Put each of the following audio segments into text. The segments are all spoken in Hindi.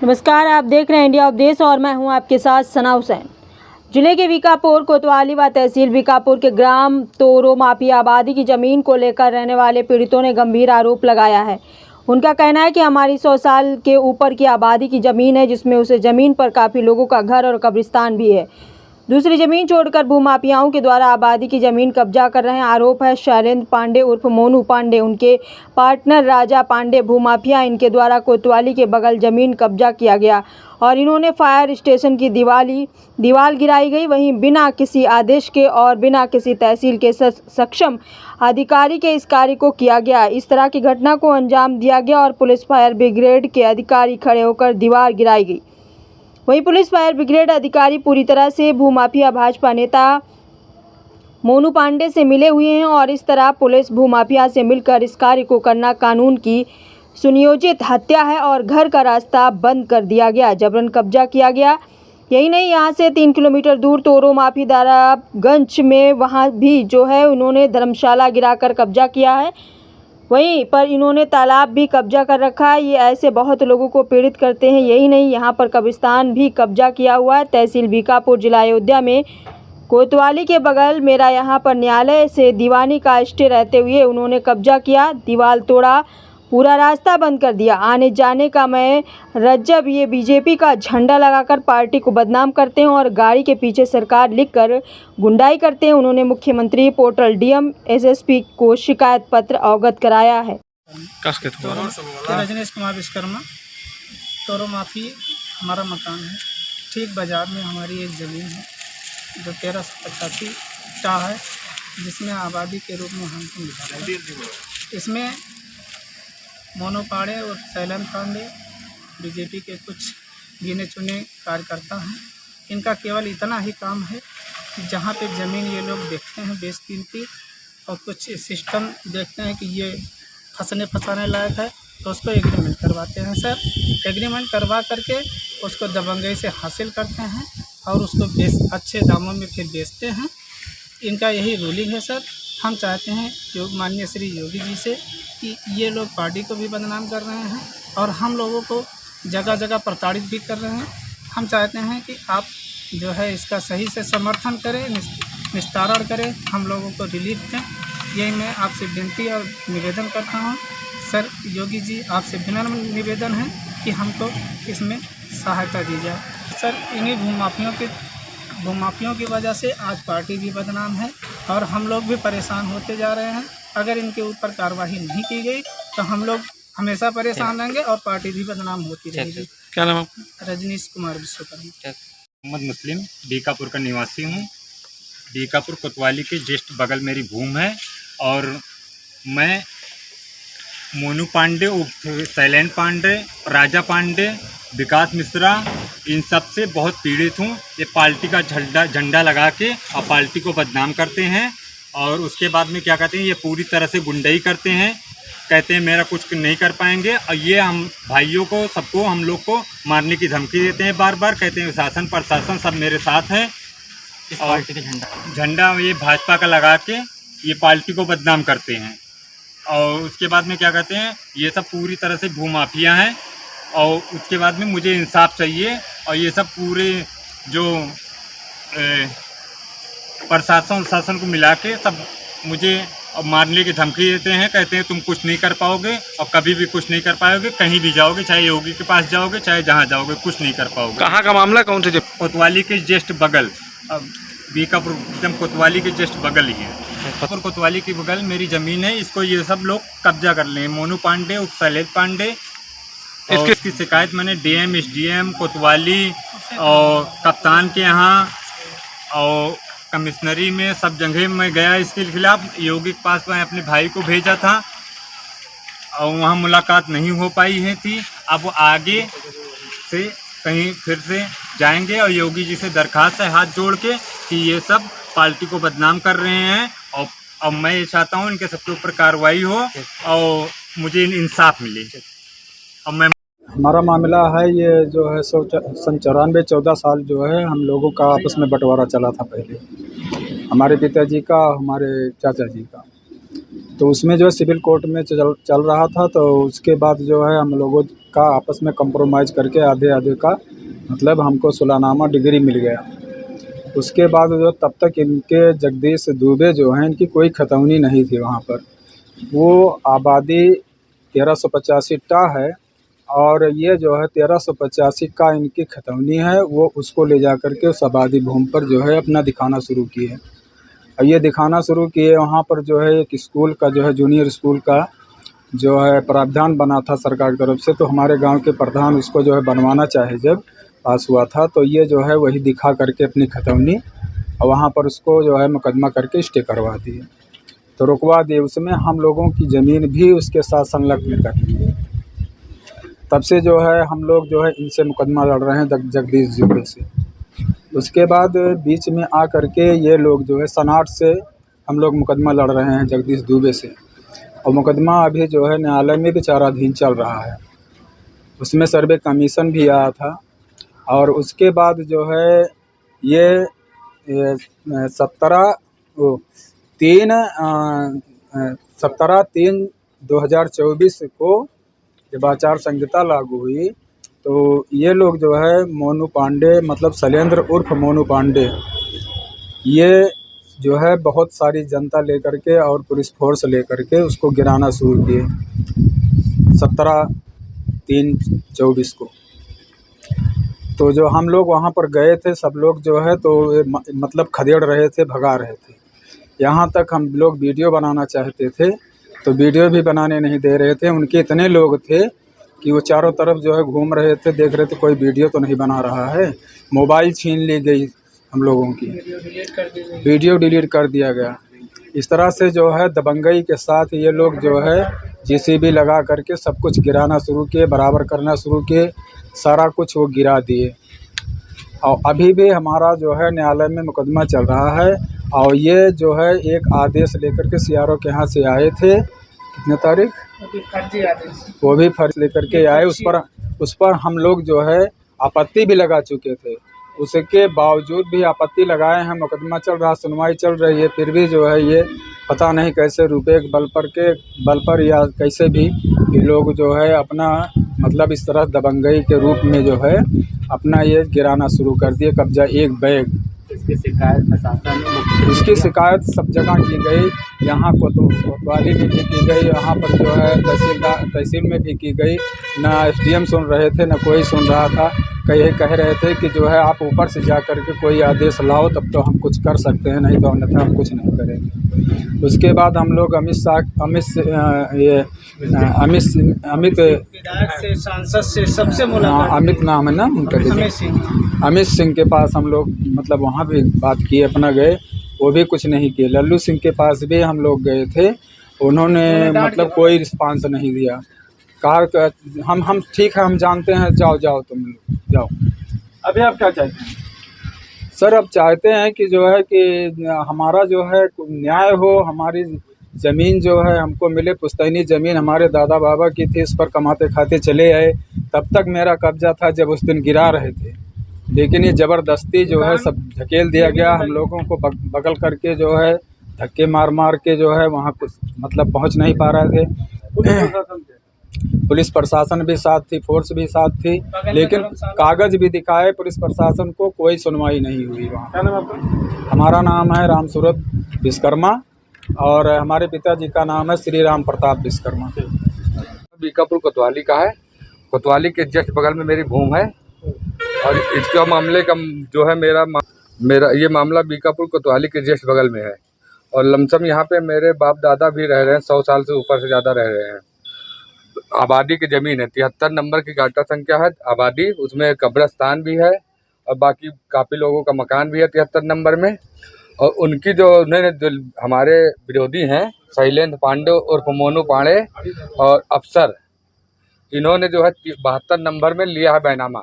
नमस्कार, आप देख रहे हैं इंडिया उपदेश और मैं हूं आपके साथ सना हुसैन। जिले के बीकापुर कोतवाली व तहसील बीकापुर के ग्राम तोरो माफिया आबादी की ज़मीन को लेकर रहने वाले पीड़ितों ने गंभीर आरोप लगाया है। उनका कहना है कि हमारी 100 साल के ऊपर की आबादी की ज़मीन है, जिसमें उस ज़मीन पर काफ़ी लोगों का घर और कब्रिस्तान भी है। दूसरी ज़मीन छोड़कर भूमाफियाओं के द्वारा आबादी की ज़मीन कब्जा कर रहे हैं। आरोप है शैलेंद्र पांडे उर्फ मोनू पांडे, उनके पार्टनर राजा पांडे भूमाफिया, इनके द्वारा कोतवाली के बगल ज़मीन कब्जा किया गया और इन्होंने फायर स्टेशन की दीवार गिराई गई। वहीं बिना किसी आदेश के और बिना किसी तहसील के सक्षम अधिकारी के इस कार्य को किया गया। इस तरह की घटना को अंजाम दिया गया और पुलिस फायर ब्रिगेड के अधिकारी खड़े होकर दीवार गिराई गई। वहीं पुलिस फायर ब्रिगेड अधिकारी पूरी तरह से भूमाफिया भाजपा नेता मोनू पांडे से मिले हुए हैं और इस तरह पुलिस भूमाफिया से मिलकर इस कार्य को करना कानून की सुनियोजित हत्या है और घर का रास्ता बंद कर दिया गया, जबरन कब्जा किया गया। यही नहीं, यहाँ से 3 किलोमीटर दूर तोरो माफीदारागंज में वहाँ भी जो है उन्होंने धर्मशाला गिराकर कब्जा किया है। वहीं पर इन्होंने तालाब भी कब्जा कर रखा है। ये ऐसे बहुत लोगों को पीड़ित करते हैं। यही नहीं, यहाँ पर कब्रिस्तान भी कब्जा किया हुआ है। तहसील बीकापुर जिला अयोध्या में कोतवाली के बगल मेरा यहाँ पर न्यायालय से दीवानी का स्टे रहते हुए उन्होंने कब्जा किया, दीवार तोड़ा, पूरा रास्ता बंद कर दिया। आने जाने का मैं रज्जब ये बीजेपी का झंडा लगाकर पार्टी को बदनाम करते हैं और गाड़ी के पीछे सरकार लिखकर गुंडाई करते हैं। उन्होंने मुख्यमंत्री पोर्टल डीएम एसएसपी को शिकायत पत्र अवगत कराया है। रजनीश कुमार विश्वकर्मा, तोरो माफी हमारा मकान है। ठीक बाजार में हमारी एक ज़मीन है जो 1385 टा है, जिसमें आबादी के रूप में हमको मिला है। इसमें मोनू पांडे और शैलेंद्र पांडे बीजेपी के कुछ गिने चुने कार्यकर्ता हैं। इनका केवल इतना ही काम है कि जहाँ पे ज़मीन ये लोग देखते हैं बेशकीमती और कुछ सिस्टम देखते हैं कि ये फंसाने लायक है, तो उसको एग्रीमेंट करवाते हैं। सर, एग्रीमेंट करवा करके उसको दबंगई से हासिल करते हैं और उसको अच्छे दामों में फिर बेचते हैं। इनका यही रूलिंग है। सर, हम चाहते हैं माननीय श्री योगी जी से कि ये लोग पार्टी को भी बदनाम कर रहे हैं और हम लोगों को जगह जगह प्रताड़ित भी कर रहे हैं। हम चाहते हैं कि आप जो है इसका सही से समर्थन करें, निस्तारण करें, हम लोगों को रिलीफ दें। यही मैं आपसे विनती और निवेदन करता हूँ। सर, योगी जी आपसे विनम्र निवेदन है कि हमको इसमें सहायता दी जाए। सर, इन्हीं भूमाफियों की वजह से आज पार्टी भी बदनाम है और हम लोग भी परेशान होते जा रहे हैं। अगर इनके ऊपर कार्रवाई नहीं की गई तो हम लोग हमेशा परेशान रहेंगे और पार्टी भी बदनाम होती रहेगी। क्या नाम है? रजनीश कुमार विश्वकर्मा। मोहम्मद मुस्लिम बीकापुर का निवासी हूँ। बीकापुर कोतवाली के जस्ट बगल मेरी भूमि है और मैं मोनू पांडे, शैलेंद्र पांडे, राजा पांडे, विकास मिश्रा, इन सब से बहुत पीड़ित हूँ। ये पार्टी का झंडा लगा के और पार्टी को बदनाम करते हैं और उसके बाद में क्या कहते हैं, ये पूरी तरह से गुंडाई करते हैं। कहते हैं मेरा कुछ नहीं कर पाएंगे और ये हम भाइयों को सबको हम लोग को मारने की धमकी देते हैं बार बार। कहते हैं शासन प्रशासन सब मेरे साथ हैं। इस पार्टी का झंडा ये भाजपा का लगा के ये पार्टी को बदनाम करते हैं और उसके बाद में क्या कहते हैं, ये सब पूरी तरह से भूमाफिया हैं और उसके बाद में मुझे इंसाफ चाहिए। और ये सब पूरे जो प्रशासन शासन को मिला के सब मुझे मारने की धमकी देते हैं। कहते हैं तुम कुछ नहीं कर पाओगे और कभी भी कुछ नहीं कर पाओगे, कहीं भी जाओगे, चाहे योगी के पास जाओगे, चाहे जहाँ जाओगे, कुछ नहीं कर पाओगे। कहाँ का मामला, कौन से? कोतवाली के जस्ट बगल, अब बीकापुर एकदम कोतवाली के जस्ट बगल ही है। कोतवाली के बगल मेरी ज़मीन है, इसको ये सब लोग कब्जा कर लें। मोनू पांडे और शैलेंद्र पांडे, इसकी शिकायत मैंने डीएम, एसडीएम कोतवाली और कप्तान के यहाँ और कमिश्नरी में सब जगह में गया। इसके खिलाफ योगी के पास मैं अपने भाई को भेजा था और वहाँ मुलाकात नहीं हो पाई है थी। अब वो आगे से कहीं फिर से जाएंगे और योगी जी से दरखास्त है हाथ जोड़ के कि ये सब पार्टी को बदनाम कर रहे हैं और मैं ये चाहता हूँ इनके सबके ऊपर कार्रवाई हो और मुझे इंसाफ मिले। और मैं हमारा मामला है ये जो है 94 14 साल जो है हम लोगों का आपस में बंटवारा चला था पहले, हमारे पिताजी का, हमारे चाचा जी का। तो उसमें जो है सिविल कोर्ट में चल रहा था। तो उसके बाद जो है हम लोगों का आपस में कंप्रोमाइज़ करके आधे आधे का मतलब हमको सुलहनामा डिग्री मिल गया। उसके बाद जो तब तक इनके जगदीश दुबे जो हैं इनकी कोई खतौनी नहीं थी वहाँ पर। वो आबादी 1385 टा है और ये जो है 1385 का इनकी खतौनी है, वो उसको ले जा कर के उस आबादी भूमि पर जो है अपना दिखाना शुरू किए। और ये दिखाना शुरू किए वहाँ पर जो है एक स्कूल का जो है जूनियर स्कूल का जो है प्रावधान बना था सरकार की तरफ से। तो हमारे गांव के प्रधान उसको जो है बनवाना चाहे जब पास हुआ था, तो ये जो है वही दिखा करके अपनी खतौनी और वहाँ पर उसको जो है मुकदमा करके स्टे करवा दिए। तो रुकवा दिए, उसमें हम लोगों की ज़मीन भी उसके साथ संलग्न कर दी है। तब से जो है हम लोग जो है इनसे मुकदमा लड़ रहे हैं जगदीश दुबे से। उसके बाद बीच में आ कर के ये लोग जो है सनाट से हम लोग मुकदमा लड़ रहे हैं जगदीश दुबे से, और मुकदमा अभी जो है न्यायालय में विचाराधीन चल रहा है। उसमें सर्वे कमीशन भी आया था और उसके बाद जो है ये 17/3/2024 को जब आचार संहिता लागू हुई तो ये लोग जो है मोनू पांडे मतलब शैलेंद्र उर्फ मोनू पांडे, ये जो है बहुत सारी जनता लेकर के और पुलिस फोर्स लेकर के उसको गिराना शुरू किए 17/3/24 को। तो जो हम लोग वहाँ पर गए थे सब लोग जो है तो मतलब खदेड़ रहे थे, भगा रहे थे। यहाँ तक हम लोग वीडियो बनाना चाहते थे तो वीडियो भी बनाने नहीं दे रहे थे। उनके इतने लोग थे कि वो चारों तरफ जो है घूम रहे थे, देख रहे थे कोई वीडियो तो नहीं बना रहा है। मोबाइल छीन ली गई हम लोगों की, वीडियो डिलीट कर दिया गया। इस तरह से जो है दबंगई के साथ ये लोग जो है जेसीबी लगा करके सब कुछ गिराना शुरू किए, बराबर करना शुरू किए, सारा कुछ वो गिरा दिए। और अभी भी हमारा जो है न्यायालय में मुकदमा चल रहा है। और ये जो है एक आदेश लेकर के सीआरओ के यहाँ से आए थे, कितने तारीख, वो भी फर्ज लेकर के आए। उस पर हम लोग जो है आपत्ति भी लगा चुके थे। उसके बावजूद भी आपत्ति लगाए हैं, मुकदमा चल रहा, सुनवाई चल रही है, फिर भी जो है ये पता नहीं कैसे रुपये के बल पर या कैसे भी ये लोग जो है अपना मतलब इस तरह दबंगई के रूप में जो है अपना ये गिराना शुरू कर दिए, कब्जा एक बैग। इसकी शिकायत प्रशासन इसकी शिकायत सब जगह की गई, यहाँ कोतवाली में भी की गई, यहाँ पर जो है तहसील में भी की गई। ना एसडीएम सुन रहे थे, ना कोई सुन रहा था। कह रहे थे कि जो है आप ऊपर से जा कर के कोई आदेश लाओ तब तो हम कुछ कर सकते हैं, नहीं तो अन्यथा हम कुछ नहीं करेंगे। उसके बाद हम लोग अमित विधायक से, सांसद से, सबसे मुलाकात, अमित नाम है ना उनका, अमित सिंह के पास हम लोग मतलब वहाँ भी बात की, अपना गए, वो भी कुछ नहीं किए। लल्लू सिंह के पास भी हम लोग गए थे, उन्होंने मतलब कोई रिस्पांस नहीं दिया। कहा हम ठीक है, हम जानते हैं, जाओ तुम लोग जाओ। अभी आप क्या चाहते हैं? सर अब चाहते हैं कि जो है कि हमारा जो है न्याय हो, हमारी ज़मीन जो है हमको मिले। पुश्तैनी ज़मीन हमारे दादा बाबा की थी, इस पर कमाते खाते चले आए। तब तक मेरा कब्जा था जब उस दिन गिरा रहे थे, लेकिन ये ज़बरदस्ती जो है सब धकेल दिया गया। हम लोगों को बगल करके जो है धक्के मार के जो है वहाँ कुछ मतलब पहुँच नहीं पा रहे थे। पुलिस प्रशासन भी साथ थी, फोर्स भी साथ थी, लेकिन कागज़ भी दिखाए पुलिस प्रशासन को, कोई सुनवाई नहीं हुई वहाँ। क्या नाम आपका? हमारा नाम है रामसूरत विश्वकर्मा और हमारे पिताजी का नाम है श्री राम प्रताप विश्वकर्मा। बीकापुर कोतवाली का है। कोतवाली के जस्ट बगल में मेरी भूमि है और इसका मामले का जो है मेरा ये मामला बीकापुर कोतवाली के जस्ट बगल में है। और लमसम यहाँ पे मेरे बाप दादा भी रह रहे हैं, 100 साल से ऊपर से ज़्यादा रह रहे हैं। आबादी की ज़मीन है, 73 नंबर की गाटा संख्या है आबादी, उसमें कब्रस्तान भी है और बाकी काफ़ी लोगों का मकान भी है 73 नंबर में। और उनकी जो हमारे विरोधी हैं शैलेंद्र पांडे और मोनू पांडे और अफसर, इन्होंने जो है 72 नंबर में लिया है बैनामा,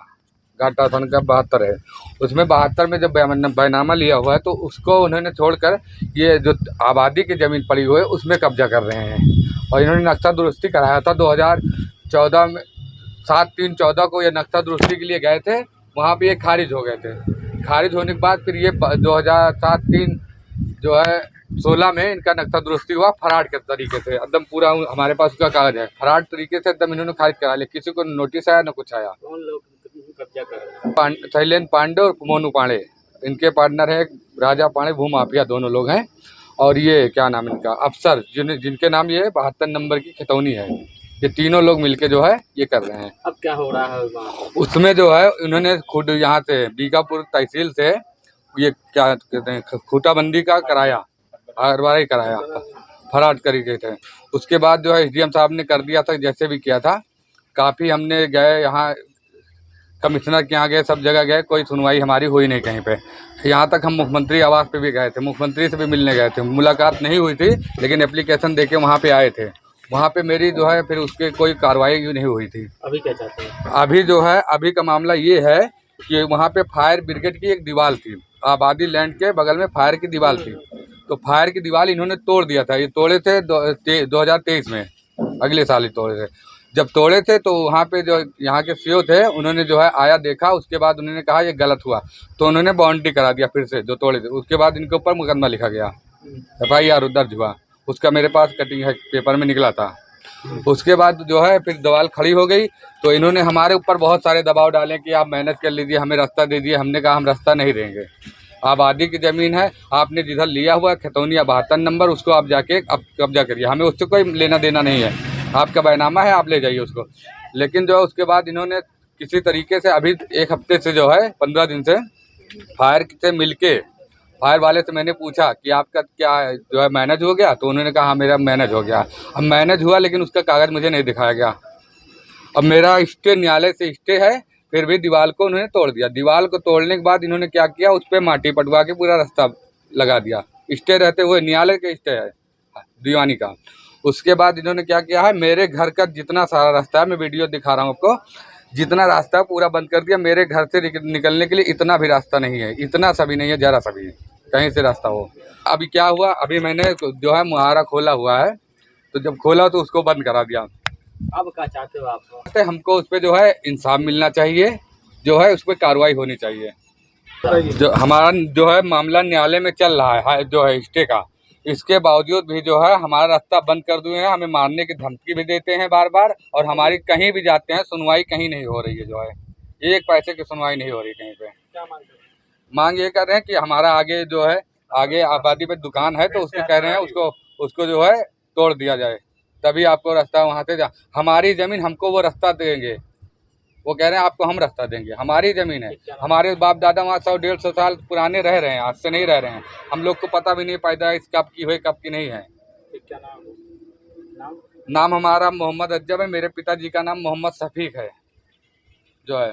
घाटा संख्या 72 है, उसमें 72 में जब बैनामा लिया हुआ है तो उसको उन्होंने छोड़कर ये जो आबादी की ज़मीन पड़ी हुई है उसमें कब्जा कर रहे हैं। और इन्होंने नक्शा दुरुस्ती कराया था 2014 में, 7/3/14 को ये नक्शा दुरुस्ती के लिए गए थे, वहाँ पे ये खारिज हो गए थे। खारिज होने के बाद फिर ये 2007-3 जो है 16 में इनका नक्शा दुरुस्ती हुआ फराड के तरीके से, एकदम पूरा हमारे पास उसका कागज है, फराड तरीके से एकदम इन्होंने खारिज करा लिया, किसी को नोटिस आया ना कुछ आया। कौन लोग कब्जा कर रहे हैं? शैलेंद्र पांडे और मोनू पांडे, इनके पार्टनर है राजा पांडे, भूमाफिया दोनों लोग हैं। और ये क्या नाम इनका, अफसर जिनके नाम ये 72 नंबर की खतौनी है, ये तीनों लोग मिलके जो है ये कर रहे हैं। अब क्या हो रहा है वहाँ? उसमें जो है उन्होंने खुद यहाँ से बीकापुर तहसील से ये क्या कहते हैं खूटाबंदी का कराया, हरवाही कराया, फराड तरीके थे। उसके बाद जो है SDM साहब ने कर दिया था, जैसे भी किया था। काफ़ी हमने गए यहाँ, कमिश्नर के यहाँ गए, सब जगह गए, कोई सुनवाई हमारी हुई नहीं कहीं पे। यहाँ तक हम मुख्यमंत्री आवास पे भी गए थे, मुख्यमंत्री से भी मिलने गए थे, मुलाकात नहीं हुई थी, लेकिन एप्लीकेशन देके वहाँ पे आए थे। वहाँ पे मेरी जो है फिर उसके कोई कार्रवाई नहीं हुई थी। अभी क्या चाहते हैं? अभी जो है अभी का मामला ये है कि वहाँ पे फायर ब्रिगेड की एक दीवार थी, आबादी लैंड के बगल में फायर की दीवार थी, तो फायर की दीवार इन्होंने तोड़ दिया था। ये तोड़े थे 2023 में, अगले साल ही तोड़े थे। जब तोड़े थे तो वहाँ पे जो यहाँ के CO थे, उन्होंने जो है आया देखा, उसके बाद उन्होंने कहा ये गलत हुआ, तो उन्होंने बाउंड्री करा दिया फिर से जो तोड़े थे। उसके बाद इनके ऊपर मुकदमा लिखा गया, FIR दर्ज हुआ, उसका मेरे पास कटिंग है, पेपर में निकला था। उसके बाद जो है फिर दीवार खड़ी हो गई, तो इन्होंने हमारे ऊपर बहुत सारे दबाव डाले कि आप मैनेज कर लीजिए, हमें रास्ता दे दिए। हमने कहा हम रास्ता नहीं देंगे, आबादी की ज़मीन है, आपने जिधर लिया हुआ खतौनिया 72 नंबर, उसको आप जाके अब कब्जा करिए, हमें उससे कोई लेना देना नहीं है, आपका बैनामा है, आप ले जाइए उसको। लेकिन जो है उसके बाद इन्होंने किसी तरीके से अभी 1 हफ्ते से जो है 15 दिन से फायर से मिलके, फायर वाले से मैंने पूछा कि आपका क्या जो है मैनेज हो गया, तो उन्होंने कहा हाँ मेरा मैनेज हो गया। अब मैनेज हुआ लेकिन उसका कागज़ मुझे नहीं दिखाया गया। अब मेरा स्टे न्यायालय से स्टे है, फिर भी दीवार को उन्होंने तोड़ दिया। दीवार को तोड़ने के बाद इन्होंने क्या किया, उस पर माटी पटवा के पूरा रास्ता लगा दिया। स्टे रहते हुए, न्यायालय के स्टे है दीवानी का। उसके बाद इन्होंने क्या किया है, मेरे घर का जितना सारा रास्ता है, मैं वीडियो दिखा रहा हूँ आपको, जितना रास्ता है पूरा बंद कर दिया। मेरे घर से निकलने के लिए इतना भी रास्ता नहीं है, इतना सा भी नहीं है, जरा सा भी कहीं से रास्ता हो। अभी क्या हुआ, अभी मैंने जो है मुहारा खोला हुआ है, तो जब खोला तो उसको बंद करा दिया। अब क्या चाहते हो आप? हमको उस पर जो है इंसाफ मिलना चाहिए, जो है उस पर कार्रवाई होनी चाहिए। जो हमारा जो है मामला न्यायालय में चल रहा है जो है स्टे का, इसके बावजूद भी जो है हमारा रास्ता बंद कर दिए हैं, हमें मारने की धमकी भी देते हैं बार बार, और हमारी कहीं भी जाते हैं सुनवाई कहीं नहीं हो रही है, जो है 1 पैसे की सुनवाई नहीं हो रही कहीं पे। क्या मांग रहे हैं? मांग ये कर रहे हैं कि हमारा आगे जो है, आगे आबादी पे दुकान है, तो उसको कह रहे हैं उसको जो है तोड़ दिया जाए, तभी आपको रास्ता वहाँ से हमारी ज़मीन, हमको वो रास्ता देंगे। वो कह रहे हैं आपको हम रास्ता देंगे, हमारी ज़मीन है, हमारे बाप दादा वहाँ 100-150 साल पुराने रह रहे हैं, आज से नहीं रह रहे हैं। हम लोग को पता भी नहीं पैदाइश कब की हुई कब की नहीं है। क्या नाम है? नाम हमारा मोहम्मद अज्जब है, मेरे पिताजी का नाम मोहम्मद शफीक है जो है।